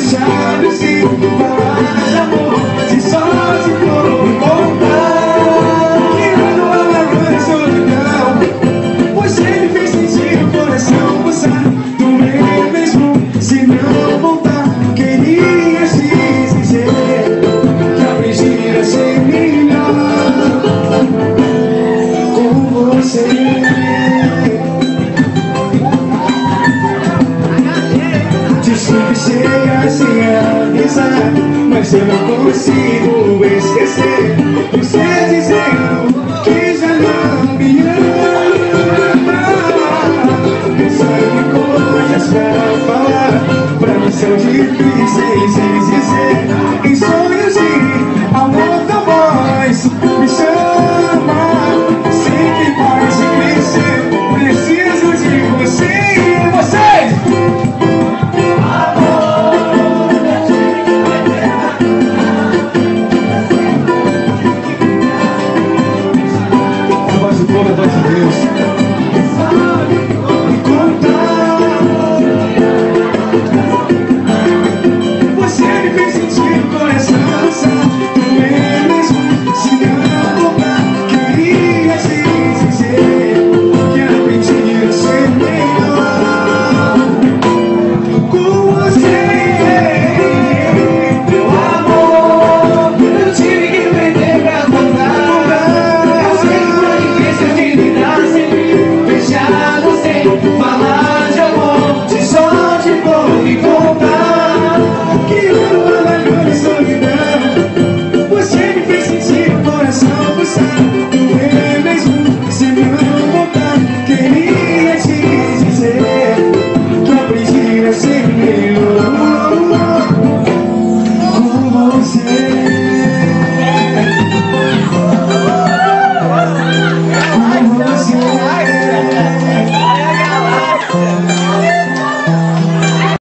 sabe se falar de amor, se só se for voltar. Tirando a laranja de solidão, você me fez sentir o coração pulsar. Doer mesmo se não voltar. Queria te dizer que aprendi a ser melhor com você. Desculpe ser assim a avisar, mas eu não consigo esquecer você dizendo que já não me ama. Pensando em coisas pra falar, pra mim são difíceis de dizer.